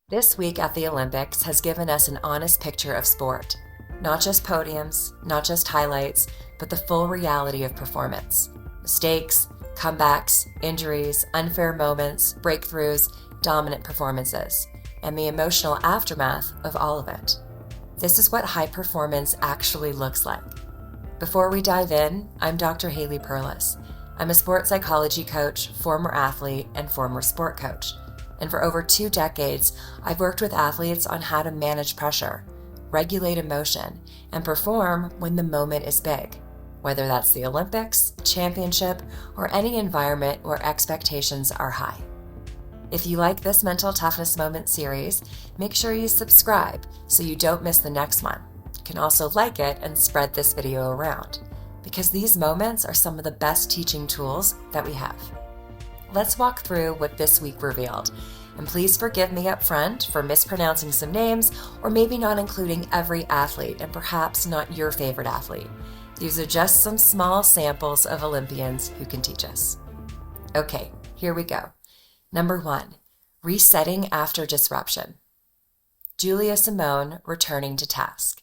This week at the Olympics has given us an honest picture of sport. Not just podiums, not just highlights, but the full reality of performance. Mistakes, comebacks, injuries, unfair moments, breakthroughs, dominant performances, and the emotional aftermath of all of it. This is what high performance actually looks like. Before we dive in, I'm Dr. Jaelin Perlus. I'm a sports psychology coach, former athlete, and former sport coach. And for over 2 decades, I've worked with athletes on how to manage pressure, regulate emotion, and perform when the moment is big, whether that's the Olympics, championship, or any environment where expectations are high. If you like this Mental Toughness Moment series, make sure you subscribe so you don't miss the next one. You can also like it and spread this video around, because these moments are some of the best teaching tools that we have. Let's walk through what this week revealed, and please forgive me up front for mispronouncing some names or maybe not including every athlete and perhaps not your favorite athlete. These are just some small samples of Olympians who can teach us. Okay, here we go. Number 1, resetting after disruption. Julia Simone returning to task.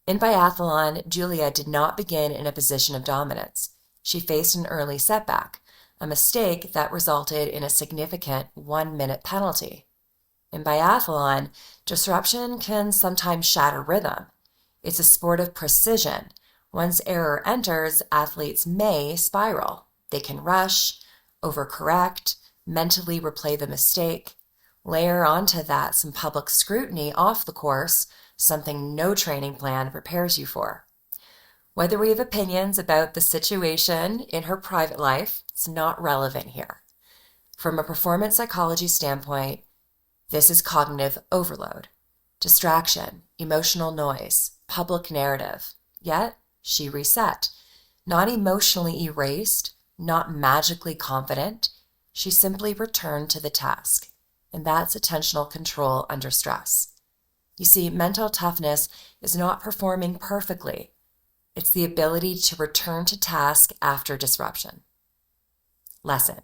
In biathlon, Julia did not begin in a position of dominance. She faced an early setback, a mistake that resulted in a significant 1-minute penalty. In biathlon, disruption can sometimes shatter rhythm. It's a sport of precision. Once error enters, athletes may spiral. They can rush, overcorrect, mentally replay the mistake. Layer onto that some public scrutiny off the course, something no training plan prepares you for. Whether we have opinions about the situation in her private life, it's not relevant here. From a performance psychology standpoint, this is cognitive overload, distraction, emotional noise, public narrative. Yet, she reset. Not emotionally erased, not magically confident. She simply returned to the task. And that's attentional control under stress. You see, mental toughness is not performing perfectly. It's the ability to return to task after disruption. Lesson: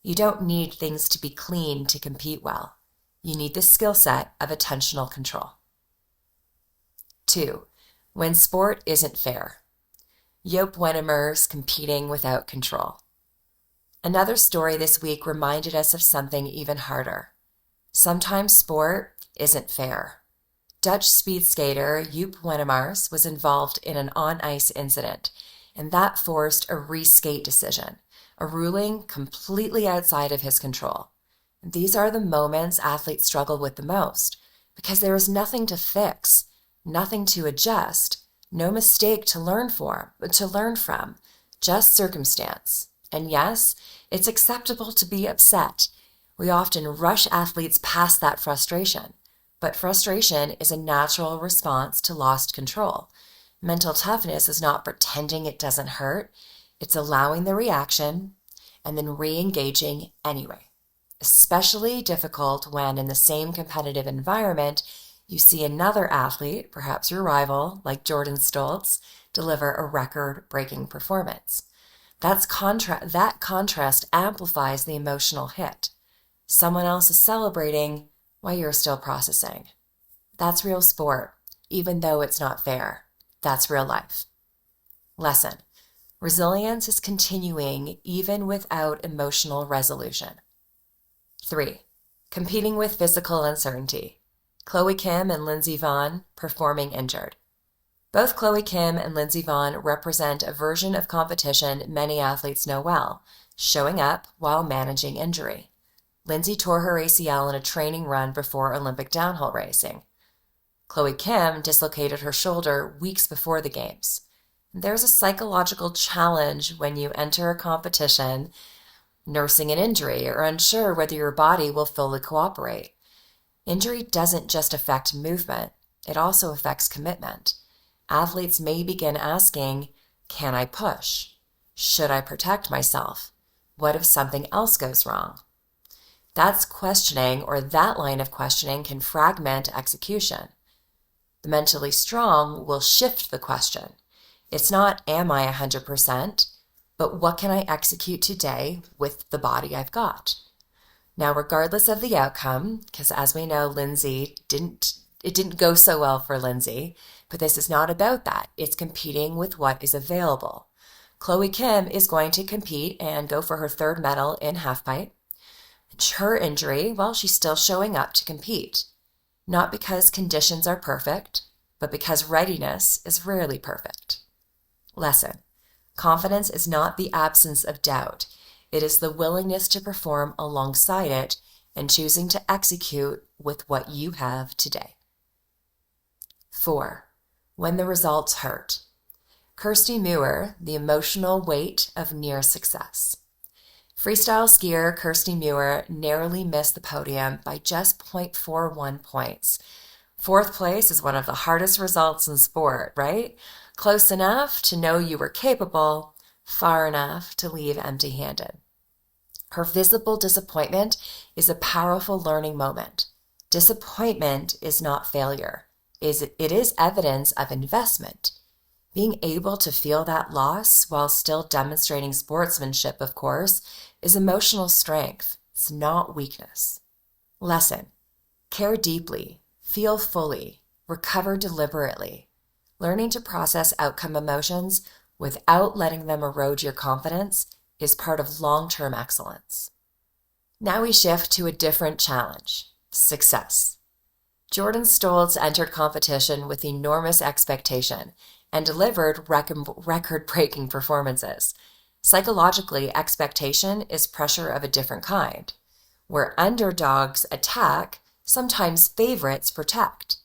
you don't need things to be clean to compete well. You need the skill set of attentional control. 2, when sport isn't fair. Joep Wennemars competing without control. Another story this week reminded us of something even harder. Sometimes sport isn't fair. Dutch speed skater Joep Wennemars was involved in an on-ice incident, and that forced a reskate decision, a ruling completely outside of his control. And these are the moments athletes struggle with the most, because there is nothing to fix, nothing to adjust, no mistake to learn from, just circumstance. And yes, it's acceptable to be upset. We often rush athletes past that frustration. But frustration is a natural response to lost control. Mental toughness is not pretending it doesn't hurt. It's allowing the reaction and then re-engaging anyway. Especially difficult when in the same competitive environment, you see another athlete, perhaps your rival, like Jordan Stolz, deliver a record-breaking performance. That contrast amplifies the emotional hit. Someone else is celebrating while you're still processing. That's real sport, even though it's not fair. That's real life. Lesson: resilience is continuing even without emotional resolution. 3, competing with physical uncertainty. Chloe Kim and Lindsey Vonn performing injured. Both Chloe Kim and Lindsey Vonn represent a version of competition many athletes know well, showing up while managing injury. Lindsey tore her ACL in a training run before Olympic downhill racing. Chloe Kim dislocated her shoulder weeks before the games. There's a psychological challenge when you enter a competition nursing an injury or unsure whether your body will fully cooperate. Injury doesn't just affect movement, it also affects commitment. Athletes may begin asking, can I push? Should I protect myself? What if something else goes wrong? That line of questioning can fragment execution. The mentally strong will shift the question. It's not, am I 100%, but what can I execute today with the body I've got? Now, regardless of the outcome, because as we know, it didn't go so well for Lindsey, but this is not about that. It's competing with what is available. Chloe Kim is going to compete and go for her third medal in halfpipe. Her injury, well, she's still showing up to compete. Not because conditions are perfect, but because readiness is rarely perfect. Lesson: confidence is not the absence of doubt. It is the willingness to perform alongside it and choosing to execute with what you have today. 4. When the results hurt. Kirsty Muir, the emotional weight of near success. Freestyle skier Kirsty Muir narrowly missed the podium by just 0.41 points. Fourth place is one of the hardest results in sport, right? Close enough to know you were capable, far enough to leave empty-handed. Her visible disappointment is a powerful learning moment. Disappointment is not failure. It is evidence of investment. Being able to feel that loss while still demonstrating sportsmanship, of course, is emotional strength. It's not weakness. Lesson: care deeply, feel fully, recover deliberately. Learning to process outcome emotions without letting them erode your confidence is part of long-term excellence. Now we shift to a different challenge: success. Jordan Stolz entered competition with enormous expectation and delivered record-breaking performances. Psychologically, expectation is pressure of a different kind. Where underdogs attack, sometimes favorites protect.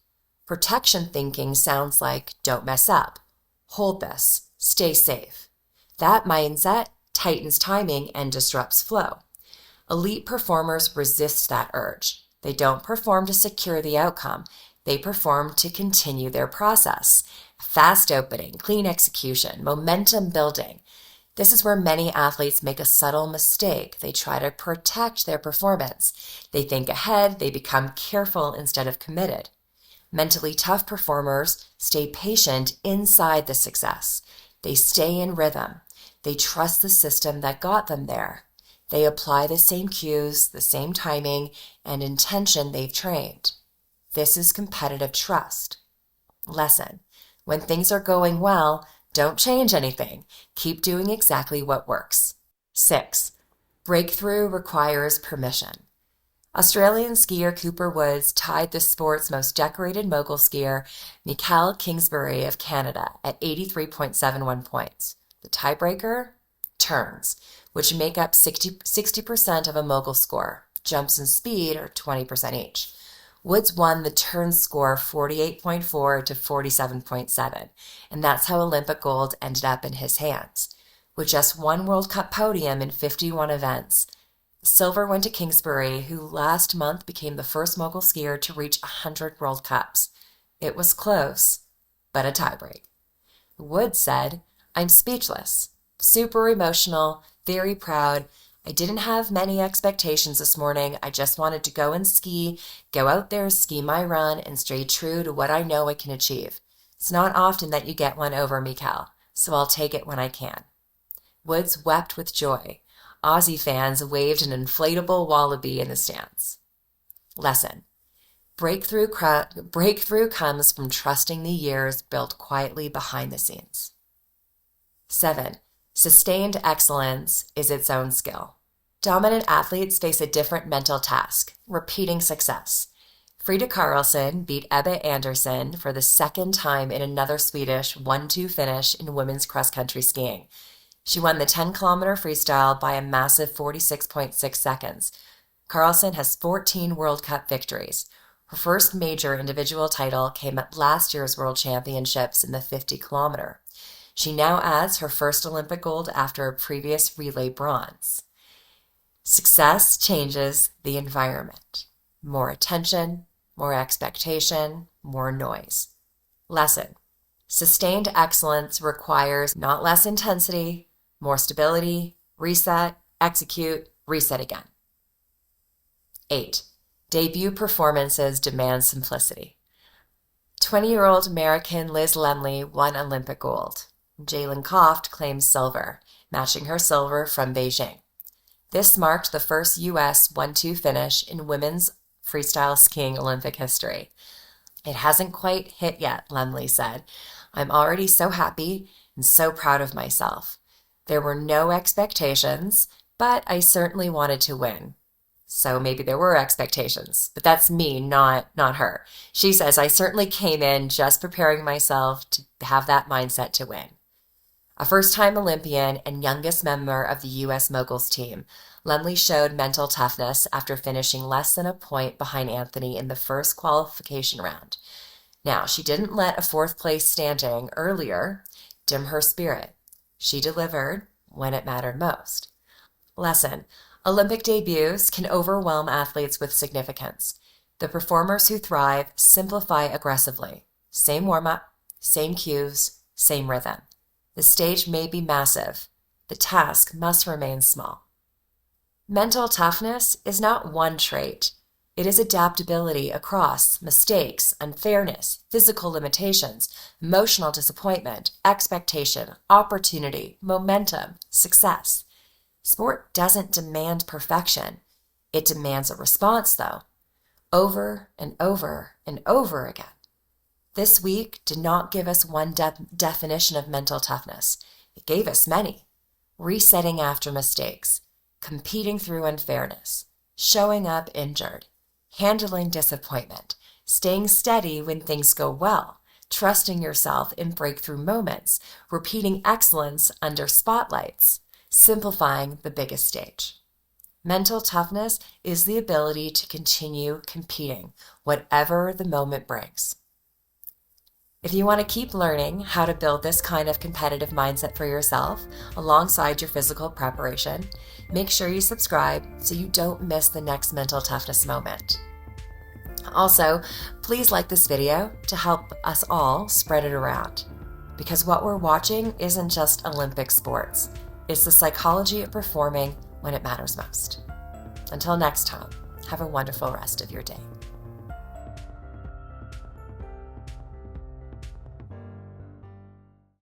Protection thinking sounds like, don't mess up, hold this, stay safe. That mindset tightens timing and disrupts flow. Elite performers resist that urge. They don't perform to secure the outcome. They perform to continue their process. Fast opening, clean execution, momentum building. This is where many athletes make a subtle mistake. They try to protect their performance. They think ahead, they become careful instead of committed. Mentally tough performers stay patient inside the success. They stay in rhythm. They trust the system that got them there. They apply the same cues, the same timing, and intention they've trained. This is competitive trust. Lesson: when things are going well, don't change anything. Keep doing exactly what works. 6. Breakthrough requires permission. Australian skier Cooper Woods tied the sport's most decorated mogul skier, Michael Kingsbury of Canada, at 83.71 points. The tiebreaker? Turns, which make up 60% of a mogul score. Jumps and speed are 20% each. Woods won the turn score 48.4 to 47.7, and that's how Olympic gold ended up in his hands. With just one World Cup podium in 51 events, silver went to Kingsbury, who last month became the first mogul skier to reach 100 World Cups. It was close, but a tiebreak. Woods said, "I'm speechless, super emotional, very proud. I didn't have many expectations this morning. I just wanted to go and ski, go out there, ski my run, and stay true to what I know I can achieve. It's not often that you get one over, Mikel, so I'll take it when I can." Woods wept with joy. Aussie fans waved an inflatable wallaby in the stands. Lesson: breakthrough comes from trusting the years built quietly behind the scenes. 7. Sustained excellence is its own skill. Dominant athletes face a different mental task: repeating success. Frida Karlsson beat Ebba Andersson for the second time in another Swedish 1-2 finish in women's cross-country skiing. She won the 10-kilometer freestyle by a massive 46.6 seconds. Karlsson has 14 World Cup victories. Her first major individual title came at last year's World Championships in the 50-kilometer. She now adds her first Olympic gold after a previous relay bronze. Success changes the environment. More attention, more expectation, more noise. Lesson: sustained excellence requires not less intensity, more stability, reset, execute, reset again. 8. Debut performances demand simplicity. 20-year-old American Liz Lemley won Olympic gold. Jaelin Kauf claims silver, matching her silver from Beijing. This marked the first U.S. 1-2 finish in women's freestyle skiing Olympic history. "It hasn't quite hit yet," Lemley said. "I'm already so happy and so proud of myself. There were no expectations, but I certainly wanted to win." So maybe there were expectations, but that's me, not her. She says, "I certainly came in just preparing myself to have that mindset to win." A first-time Olympian and youngest member of the U.S. Moguls team, Lemley showed mental toughness after finishing less than a point behind Anthony in the first qualification round. Now, she didn't let a fourth-place standing earlier dim her spirit. She delivered when it mattered most. Lesson: Olympic debuts can overwhelm athletes with significance. The performers who thrive simplify aggressively. Same warm-up, same cues, same rhythm. The stage may be massive. The task must remain small. Mental toughness is not one trait. It is adaptability across mistakes, unfairness, physical limitations, emotional disappointment, expectation, opportunity, momentum, success. Sport doesn't demand perfection. It demands a response, though, over and over and over again. This week did not give us one definition of mental toughness. It gave us many. Resetting after mistakes, competing through unfairness, showing up injured, handling disappointment, staying steady when things go well, trusting yourself in breakthrough moments, repeating excellence under spotlights, simplifying the biggest stage. Mental toughness is the ability to continue competing, whatever the moment brings. If you want to keep learning how to build this kind of competitive mindset for yourself alongside your physical preparation, make sure you subscribe so you don't miss the next mental toughness moment. Also, please like this video to help us all spread it around, because what we're watching isn't just Olympic sports. It's the psychology of performing when it matters most. Until next time, have a wonderful rest of your day.